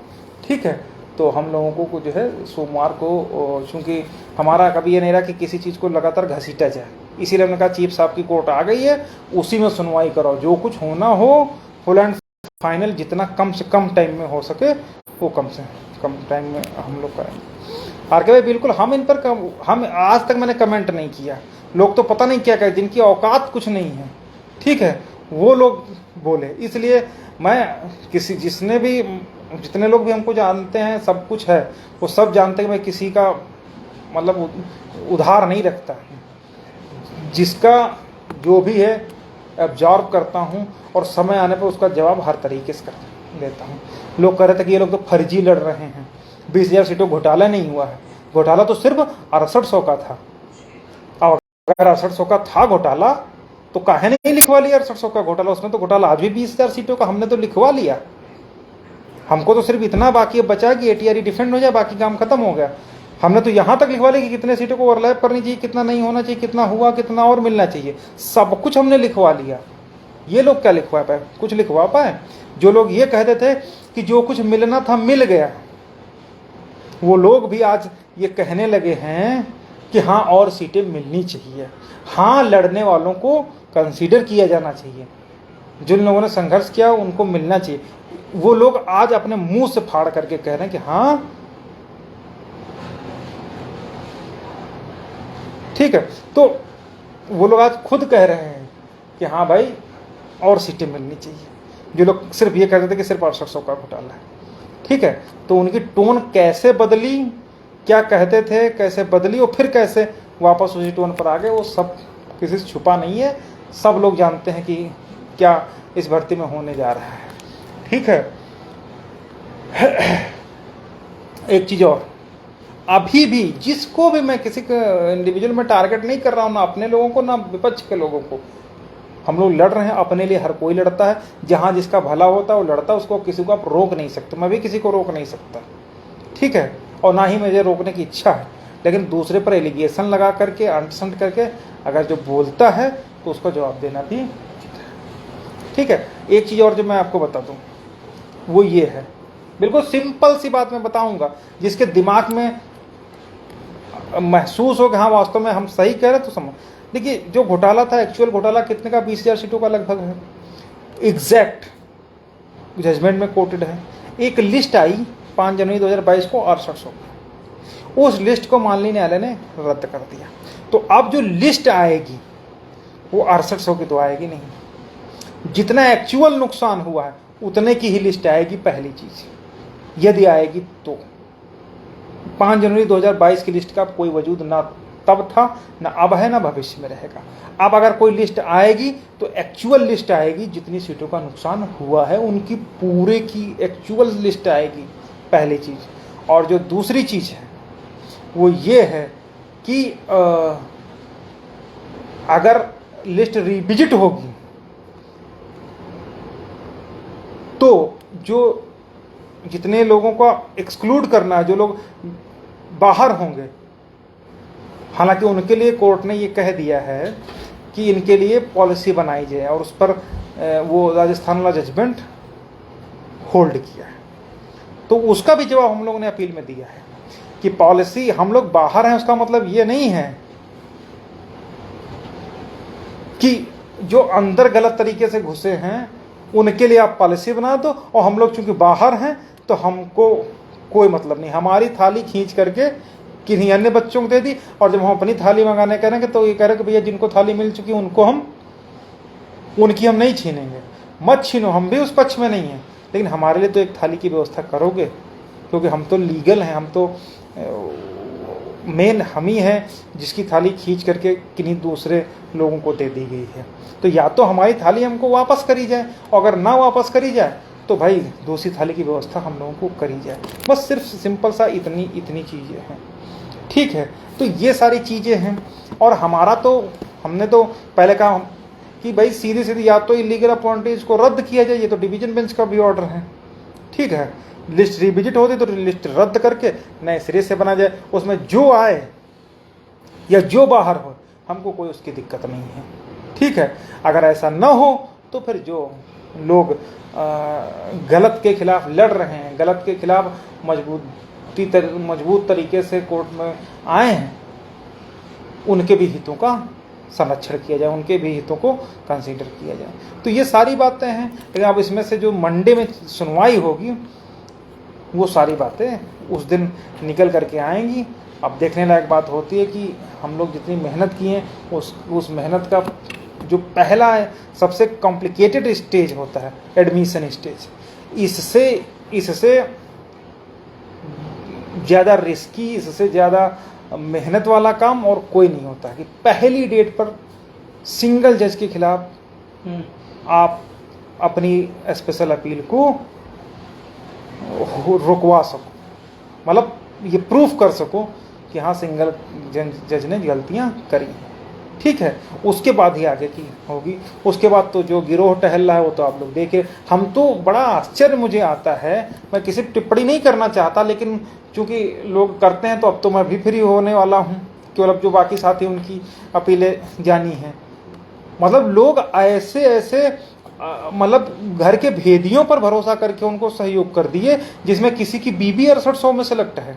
ठीक है, तो हम लोगों को जो है सोमवार को, चूँकि हमारा कभी ये नहीं रहा कि किसी चीज़ को लगातार घसीटा जाए, इसीलिए हमने कहा चीफ साहब की कोर्ट आ गई है, उसी में सुनवाई करो, जो कुछ होना हो फुल एंड फाइनल, जितना कम से कम टाइम में हो सके वो कम से कम टाइम में हम लोग करेंगे। आर के भाई बिल्कुल, हम इन पर हम आज तक मैंने कमेंट नहीं किया। लोग तो पता नहीं क्या कहे, जिनकी औकात कुछ नहीं है, ठीक है, वो लोग बोले। इसलिए मैं जितने लोग भी हमको जानते हैं, सब कुछ है, वो सब जानते हैं कि मैं किसी का मतलब उधार नहीं रखता। जिसका जो भी है एब्जॉर्ब करता हूँ, और समय आने पर उसका जवाब हर तरीके से कर देता हूँ। लोग कह रहे थे कि ये लोग तो फर्जी लड़ रहे हैं, 20,000 सीटों घोटाला नहीं हुआ है। घोटाला तो सिर्फ 6800 का था। अब अगर 6800 का था घोटाला, तो काहे नहीं लिखवा लिया 6800 का घोटाला? उसमें तो घोटाला आज भी 20,000 सीटों का हमने तो लिखवा लिया। हमको तो सिर्फ इतना बाकी बचा कि ATRE डिफेंड हो जाए, बाकी काम खत्म हो गया। हमने तो यहाँ तक लिखवा लिया कि कितने सीटों को ओवरलैप करनी चाहिए, कितना नहीं होना चाहिए, कितना हुआ, कितना और मिलना चाहिए, सब कुछ हमने लिखवा लिया। ये लोग क्या लिखवा पाए? कुछ लिखवा पाए? जो लोग ये कहते थे कि जो कुछ मिलना था मिल गया, वो लोग भी आज ये कहने लगे हैं कि हाँ और सीटें मिलनी चाहिए, हाँ लड़ने वालों को कंसीडर किया जाना चाहिए, जिन लोगों ने संघर्ष किया उनको मिलना चाहिए। वो लोग आज अपने मुंह से फाड़ करके कह रहे हैं कि हाँ ठीक है। तो वो लोग आज खुद कह रहे हैं कि हाँ भाई और सीटें मिलनी चाहिए। जो लोग सिर्फ ये कहते थे कि सिर्फ 6800 का घोटाला है, ठीक है, तो उनकी टोन कैसे बदली, क्या कहते थे कैसे बदली और फिर कैसे वापस उसी टोन पर आ गए, वो सब किसी से छुपा नहीं है। सब लोग जानते हैं कि क्या इस भर्ती में होने जा रहा है, ठीक है। एक चीज और, अभी भी जिसको भी, मैं किसी को इंडिविजुअल में टारगेट नहीं कर रहा हूं, ना अपने लोगों को ना विपक्ष के लोगों को, हम लोग लड़ रहे हैं अपने लिए। हर कोई लड़ता है, जहां जिसका भला होता है वो लड़ता है, उसको किसी को आप रोक नहीं सकते। मैं भी किसी को रोक नहीं सकता, ठीक है, और ना ही मुझे रोकने की इच्छा है। लेकिन दूसरे पर एलिगेशन लगा करके, अंटसंट करके अगर जो बोलता है तो उसका जवाब देना भी, ठीक है। एक चीज और जो मैं आपको बता दूं वो ये है, बिल्कुल सिंपल सी बात मैं बताऊंगा, जिसके दिमाग में महसूस हो कि हाँ वास्तव में हम सही कह रहे तो समझ। देखिए जो घोटाला था, एक्चुअल घोटाला कितने का, 20,000 सीटों का लगभग है, एग्जैक्ट जजमेंट में कोटेड है। एक लिस्ट आई 5 जनवरी 2022 को 6800, उस लिस्ट को माननीय न्यायालय ने रद्द कर दिया। तो अब जो लिस्ट आएगी वो 6800 की तो आएगी नहीं, जितना एक्चुअल नुकसान हुआ है उतने की ही लिस्ट आएगी, पहली चीज, यदि आएगी तो। 5 जनवरी 2022 की लिस्ट का कोई वजूद ना तब था, ना अब है, ना भविष्य में रहेगा। अब अगर कोई लिस्ट आएगी तो एक्चुअल लिस्ट आएगी, जितनी सीटों का नुकसान हुआ है उनकी पूरे की एक्चुअल लिस्ट आएगी, पहली चीज। और जो दूसरी चीज है वो ये है कि अगर लिस्ट रिविजिट होगी तो जो जितने लोगों का एक्सक्लूड करना है, जो लोग बाहर होंगे, हालांकि उनके लिए कोर्ट ने ये कह दिया है कि इनके लिए पॉलिसी बनाई जाए, और उस पर वो राजस्थान वाला जजमेंट होल्ड किया है। तो उसका भी जवाब हम लोगों ने अपील में दिया है कि पॉलिसी, हम लोग बाहर हैं उसका मतलब ये नहीं है कि जो अंदर गलत तरीके से घुसे हैं उनके लिए आप पॉलिसी बना दो, और हम लोग चूंकि बाहर हैं तो हमको कोई मतलब नहीं, हमारी थाली खींच करके किन्हीं अन्य बच्चों को दे दी, और जब हम अपनी थाली मंगाने करेंगे तो ये कह रहे कि भैया जिनको थाली मिल चुकी उनको उनकी हम नहीं छीनेंगे। मत छीनो, हम भी उस पक्ष में नहीं हैं, लेकिन हमारे लिए तो एक थाली की व्यवस्था करोगे, क्योंकि हम तो लीगल हैं, हम तो मेन हम ही हैं जिसकी थाली खींच करके किन्हीं दूसरे लोगों को दे दी गई है। तो या तो हमारी थाली हमको वापस करी जाए, और अगर ना वापस करी जाए तो भाई दूसरी थाली की व्यवस्था हम लोगों को करी जाए। बस सिर्फ सिंपल सा इतनी चीज़ें हैं, ठीक है। तो ये सारी चीज़ें हैं, और हमारा तो, हमने तो पहले कहा कि भाई सीधी सीधी या तो इलीगल अपॉइंटीज को रद्द किया जाए, ये तो डिवीजन बेंच का भी ऑर्डर है, ठीक है। लिस्ट रिविजिट होती तो लिस्ट रद्द करके नए सिरे से बना जाए, उसमें जो आए या जो बाहर हो हमको कोई उसकी दिक्कत नहीं है, ठीक है। अगर ऐसा न हो तो फिर जो लोग गलत के खिलाफ लड़ रहे हैं, गलत के खिलाफ मजबूत तरीके से कोर्ट में आए हैं, उनके भी हितों का संरक्षण किया जाए, उनके भी हितों को कंसीडर किया जाए। तो ये सारी बातें हैं, लेकिन अब इसमें से जो मंडे में सुनवाई होगी वो सारी बातें उस दिन निकल करके आएंगी। अब देखने लायक बात होती है कि हम लोग जितनी मेहनत किए हैं उस मेहनत का जो पहला है, सबसे कॉम्प्लिकेटेड स्टेज होता है एडमिशन स्टेज, इससे ज़्यादा रिस्की, इससे ज़्यादा मेहनत वाला काम और कोई नहीं होता कि पहली डेट पर सिंगल जज के खिलाफ आप अपनी स्पेशल अपील को रुकवा सको, मतलब ये प्रूफ कर सको कि हाँ सिंगल जज ने गलतियां करी, ठीक है। उसके बाद ही आगे की होगी। उसके बाद तो जो गिरोह टहल रहा है वो तो आप लोग देखे। हम तो बड़ा आश्चर्य मुझे आता है, मैं किसी टिप्पणी नहीं करना चाहता, लेकिन चूंकि लोग करते हैं तो अब तो मैं भी फ्री होने वाला हूँ, केवल अब जो बाकी साथी उनकी अपीलें जानी हैं। मतलब लोग ऐसे मतलब घर के भेदियों पर भरोसा करके उनको सहयोग कर दिए, जिसमें किसी की बीबी 6800 में सेलेक्ट है,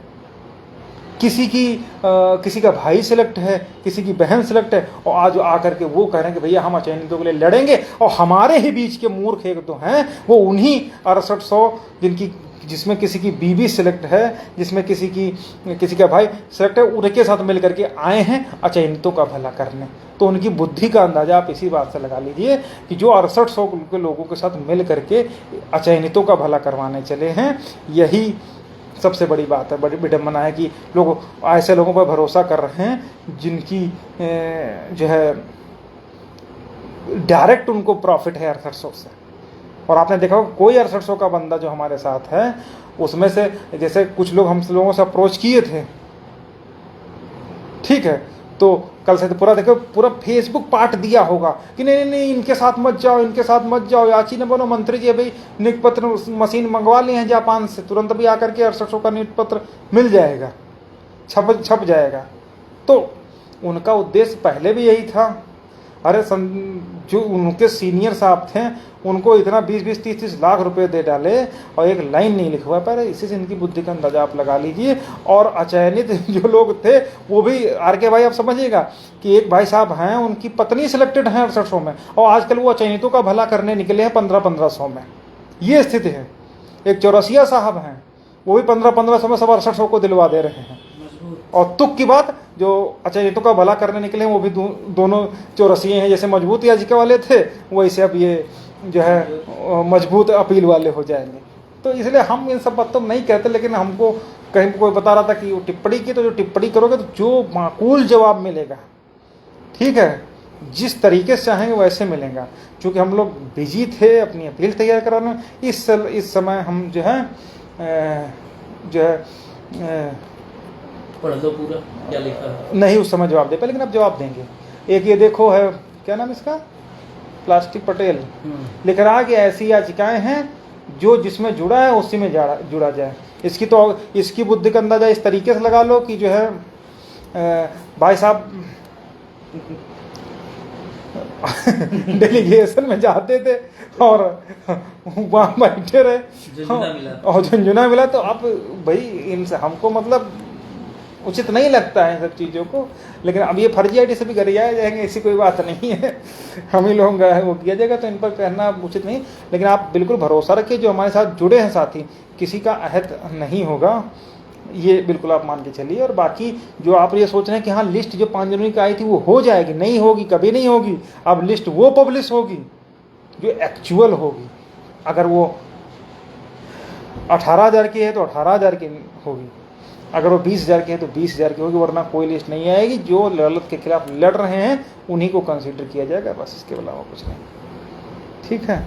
किसी का भाई सिलेक्ट है, किसी की बहन सिलेक्ट है, और आज आकर के वो कह रहे हैं कि भैया हम अचयनितों के लिए लड़ेंगे, और हमारे ही बीच के मूर्ख एक तो हैं वो उन्हीं 6800 जिसमें किसी की बीबी सिलेक्ट है, जिसमें किसी का भाई सिलेक्ट है, उनके साथ मिल करके आए हैं अचयनितों का भला करने। तो उनकी बुद्धि का अंदाजा आप इसी बात से लगा लीजिए कि जो 6800 के लोगों के साथ मिल करके अचयनितों का भला करवाने चले हैं, यही सबसे बड़ी बात है, बड़ी विडम्बना है कि लोग ऐसे लोगों पर भरोसा कर रहे हैं जिनकी जो है डायरेक्ट उनको प्रॉफिट है 6800 से। और आपने देखा होगा कोई 6800 का बंदा जो हमारे साथ है उसमें से जैसे कुछ लोग हम लोगों से अप्रोच किए थे, ठीक है, तो कल से तो पूरा फेसबुक पार्ट दिया होगा कि नहीं इनके साथ मत जाओ, याची न बनो मंत्री जी भाई नियुक्ति पत्र मशीन मंगवा लिए हैं जापान से, तुरंत भी आकर के 6800 का नियुक्ति पत्र मिल जाएगा, छप जाएगा। तो उनका उद्देश्य पहले भी यही था। अरे जो उनके सीनियर साहब थे उनको इतना 20-20, 30-30 लाख रुपए दे डाले और एक लाइन नहीं लिखवा पाए, इसी से इनकी बुद्धि का अंदाजा आप लगा लीजिए। और अचयनित जो लोग थे वो भी आर.के. भाई आप समझिएगा कि एक भाई साहब हैं उनकी पत्नी सिलेक्टेड है 6800 में, और आजकल वो अचयनितों का भला करने निकले हैं 1500 में। ये स्थिति है। एक चौरसिया साहब हैं वो भी 1500 में सब 6800 को दिलवा दे रहे हैं। और तुक की बात, जो अचयनितों का भला करने निकले हैं वो भी दोनों चौरसिए हैं, जैसे मजबूत याचिका वाले थे वैसे अब ये जो है मजबूत अपील वाले हो जाएंगे। तो इसलिए हम इन सब बातों में नहीं कहते, लेकिन हमको कहीं कोई बता रहा था कि वो टिप्पणी की, तो जो टिप्पणी करोगे तो जो माकूल जवाब मिलेगा, ठीक है, जिस तरीके से चाहेंगे वैसे मिलेगा। क्योंकि हम लोग बिजी थे अपनी अपील तैयार कराने, इस समय हम जो है पढ़ लो पूरा क्या लिखा है। नहीं उस समय जवाब दे पाए, लेकिन अब जवाब देंगे। एक ये देखो है, क्या नाम इसका, प्लास्टिक पटेल लिख रहा है कि ऐसी याचिकाएं हैं जो जिसमें जुड़ा है उसी में जुड़ा जाए। इसकी बुद्धि का अंदाजा इस तरीके से लगा लो कि जो है भाई साहब डेलीगेशन में जाते थे और वहाँ बैठे रहे और झुंझुना मिला। तो आप भाई इनसे हमको मतलब उचित नहीं लगता है सब चीज़ों को, लेकिन अब ये फर्जी आईडी से भी गरियाए जाएंगे ऐसी कोई बात नहीं है, हम ही लोग वो किया जाएगा, तो इन पर कहना उचित नहीं। लेकिन आप बिल्कुल भरोसा रखिए जो हमारे साथ जुड़े हैं साथी, किसी का अहद नहीं होगा, ये बिल्कुल आप मान के चलिए। और बाकी जो आप ये सोच रहे हैं कि हाँ लिस्ट जो 5 जनवरी की आई थी वो हो जाएगी, नहीं होगी, कभी नहीं होगी। अब लिस्ट वो पब्लिश होगी जो एक्चुअल होगी। अगर वो 18,000 की है तो 18,000 की होगी, अगर वो 20,000 की है तो 20,000 की होगी, वरना कोई लिस्ट नहीं आएगी। जो दलित के खिलाफ लड़ रहे हैं उन्हीं को कंसीडर किया जाएगा, बस इसके अलावा कुछ नहीं, ठीक है।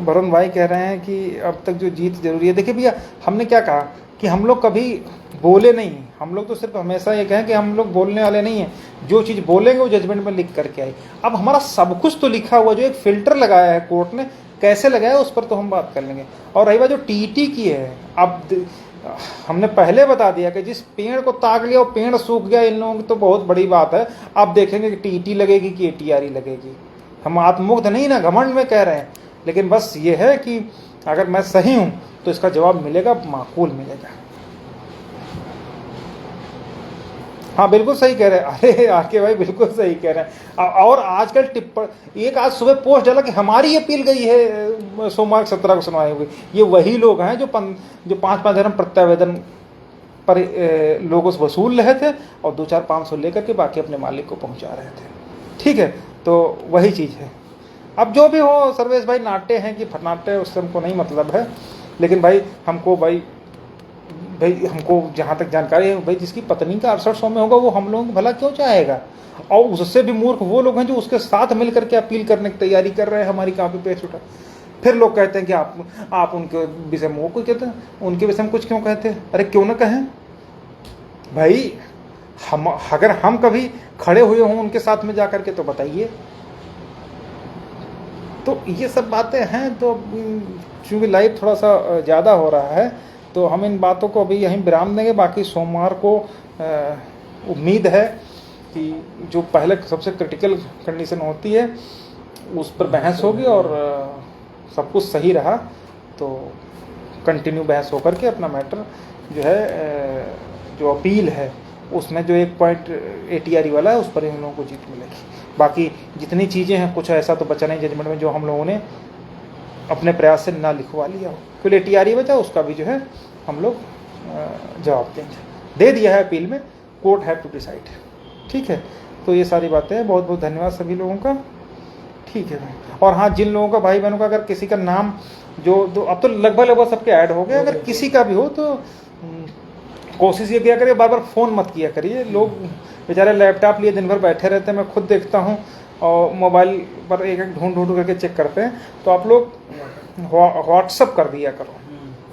वरुण भाई कह रहे हैं कि अब तक जो जीत जरूरी है। देखिए भैया, हमने क्या कहा कि हम लोग कभी बोले नहीं, हम लोग तो सिर्फ हमेशा ये कहें कि हम लोग बोलने वाले नहीं हैं, जो चीज़ बोलेंगे वो जजमेंट में लिख करके आए। अब हमारा सब कुछ तो लिखा हुआ, जो एक फिल्टर लगाया है कोर्ट ने, कैसे लगाया उस पर तो हम बात कर लेंगे। और रही बात जो टीटी की है, अब हमने पहले बता दिया कि जिस पेड़ को ताक लिया वो पेड़ सूख गया, इन लोगों की तो बहुत बड़ी बात है। अब देखेंगे कि टीटी लगेगी कि एटीआर लगेगी। हम आत्ममुग्ध नहीं ना, घमंड में कह रहे हैं, लेकिन बस ये है कि अगर मैं सही हूं तो इसका जवाब मिलेगा, माकूल मिलेगा। हाँ बिल्कुल सही कह रहे हैं, अरे आके भाई बिल्कुल सही कह रहे हैं। और आजकल एक आज सुबह पोस्ट डाला कि हमारी अपील गई है, सोमवार 17 को सुनवाई होगी। ये वही लोग हैं जो 5-5 धर्म प्रत्यावेदन पर लोगों से वसूल रहे थे और 2-4-500 लेकर के बाकी अपने मालिक को पहुंचा रहे थे, ठीक है। तो वही चीज़ है। अब जो भी हो सर्वेश भाई, नाट्य हैं कि फनाट्य उससे हमको नहीं मतलब है, लेकिन भाई हमको जहाँ तक जानकारी है भाई, जिसकी पत्नी का 6800 में होगा वो हम लोगों को भला क्यों चाहेगा। और उससे भी मूर्ख वो लोग हैं जो उसके साथ मिल करके अपील करने की तैयारी कर रहे हैं, हमारी कॉपी पेस्ट उठा। फिर लोग कहते हैं कि आप उनके विषय में वो कुछ कहते हैं, उनके विषय में कुछ क्यों कहते हैं। अरे क्यों ना कहें भाई, अगर हम कभी खड़े हुए हों उनके साथ में जा करके तो बताइए। तो ये सब बातें हैं। तो चूँकि लाइव थोड़ा सा ज़्यादा हो रहा है तो हम इन बातों को अभी यहीं विराम देंगे। बाकी सोमवार को उम्मीद है कि जो पहले सबसे क्रिटिकल कंडीशन होती है उस पर बहस होगी और सब कुछ सही रहा तो कंटिन्यू बहस होकर के अपना मैटर जो है जो अपील है उसमें जो 1 पॉइंट ATRE वाला है उस पर ही हम लोगों को जीत मिलेगी। बाकी जितनी चीज़ें हैं कुछ ऐसा तो बचा नहीं जजमेंट में जो हम लोगों ने अपने प्रयास से ना लिखवा लिया हो। फिर ATRE बचा उसका भी जो है हम लोग जवाब देंगे, दे दिया है अपील में, कोर्ट हैव टू डिसाइड। ठीक है, तो ये सारी बातें हैं। बहुत बहुत धन्यवाद सभी लोगों का। ठीक है भाई। और हाँ, जिन लोगों का भाई बहनों का अगर किसी का नाम जो अब तो लगभग सबके ऐड हो गए, अगर किसी का भी हो तो कोशिश ये किया करिए, बार बार फ़ोन मत किया करिए। लोग बेचारे लैपटॉप लिए दिन भर बैठे रहते हैं, मैं खुद देखता हूँ, और मोबाइल पर एक एक ढूंढ ढूंढ करके चेक करते हैं। तो आप लोग व्हाट्सअप कर दिया करो।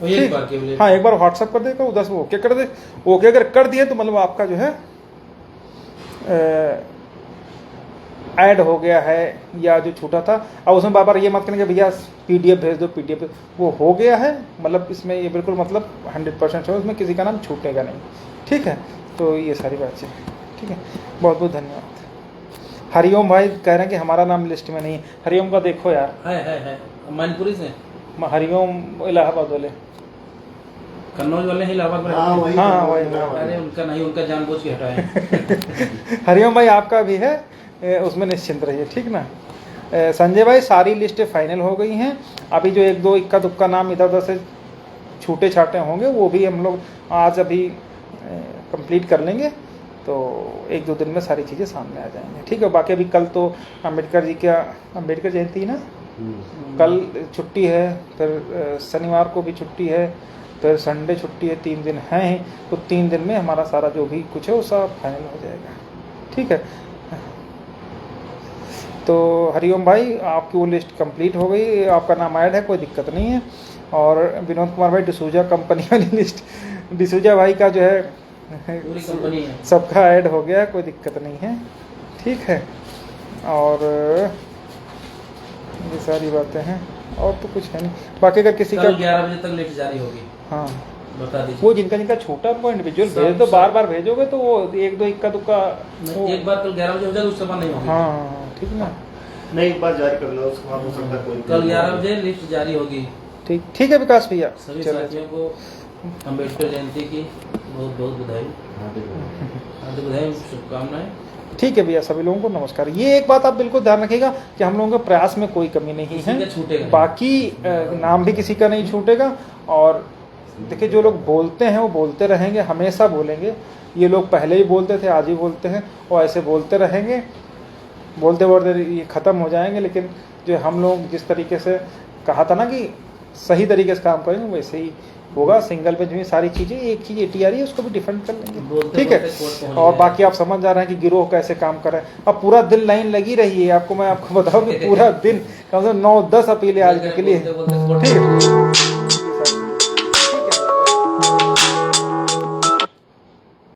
ठीक, हाँ एक बार व्हाट्सअप कर देगा, उधर से ओके कर दे। ओके अगर कर दिए तो मतलब आपका जो है ऐड हो गया है या जो छूटा था। अब उसमें बार बार ये मत करेंगे भैया PDF भेज दो, PDF वो हो गया है, मतलब इसमें ये बिल्कुल मतलब 100% है, उसमें किसी का नाम छूटेगा नहीं। ठीक है, तो ये सारी बातें। ठीक है, बहुत बहुत धन्यवाद। हरिओम भाई कह रहे हैं कि हमारा नाम लिस्ट में नहीं है। हरिओम का देखो यार, है मैनपुरी से हरिओम इलाहाबाद वाले, कन्नौज वाले हैं इलाहाबाद में। हाँ वही, हाँ, वही। अरे उनका नहीं, उनका जानबूझ के हटाए। हरिओम भाई आपका भी है, उसमें निश्चिंत रहिए। ठीक ना। संजय भाई सारी लिस्टें फाइनल हो गई हैं, अभी जो 1-2 इक्का दुक्का नाम इधर उधर से छूटे छाटे होंगे वो भी हम लोग आज अभी कंप्लीट कर लेंगे, तो 1-2 दिन में सारी चीज़ें सामने आ जाएंगी। ठीक है, बाकी अभी कल तो अम्बेडकर जी का अम्बेडकर जयंती ना, कल छुट्टी है, फिर शनिवार को भी छुट्टी है, फिर संडे छुट्टी है, 3 दिन हैं, तो 3 दिन में हमारा सारा जो भी कुछ है वो सब फाइनल हो जाएगा। ठीक है, तो हरिओम भाई आपकी वो लिस्ट कंप्लीट हो गई, आपका नाम ऐड है, कोई दिक्कत नहीं है। और विनोद कुमार भाई डिसूजा कंपनी वाली लिस्ट, डिसूजा भाई का जो है पूरी कंपनी है, सबका ऐड हो गया, कोई दिक्कत नहीं है। ठीक है, और ये सारी बातें हैं, और तो कुछ है नहीं। बाकी अगर किसी का 11 बजे तक लिस्ट जारी होगी। हाँ बता दीजिए। वो जिनका छोटा उनको इंडिविजुअल भेज दो, बार बार भेजोगे तो वो 1-2 इक्का दुक्का एक बार कल 11 बजे हो जाए, उसके बाद नहीं होगी। हाँ ठीक ना, नहीं एक बार जारी कर लो, उसके बाद हो सकता है कोई कल 11 बजे लिस्ट जारी होगी। ठीक है विकास भैया, सभी चलो। साथियों को अम्बेडकर जयंती की बहुत बहुत बधाई, हार्दिक बधाई, शुभकामनाएं। ठीक है भैया, सभी लोगों को नमस्कार। ये एक बात आप बिल्कुल ध्यान रखिएगा कि हम लोगों के प्रयास में कोई कमी नहीं किसी का छूटेगा है, नहीं। बाकी नाम भी किसी का नहीं छूटेगा। और देखिए जो लोग बोलते हैं वो बोलते रहेंगे, हमेशा बोलेंगे। ये लोग पहले ही बोलते थे, आज भी बोलते हैं, और ऐसे बोलते रहेंगे, बोलते बोलते ये ख़त्म हो जाएंगे। लेकिन जो हम लोग जिस तरीके से कहा था ना कि सही तरीके से काम करेंगे, वैसे ही होगा। सिंगल पेज में सारी चीज़ें, एक चीज़ ATRE है उसको भी डिफेंड कर लेंगे। ठीक है, और बाकी आप समझ जा रहे हैं कि गिरोह कैसे काम कर रहे हैं। अब पूरा दिन लाइन लगी रही है, आपको मैं बताऊँ कि पूरा दिन कम से कम 9-10 अपीलें आज निकली है। ठीक है।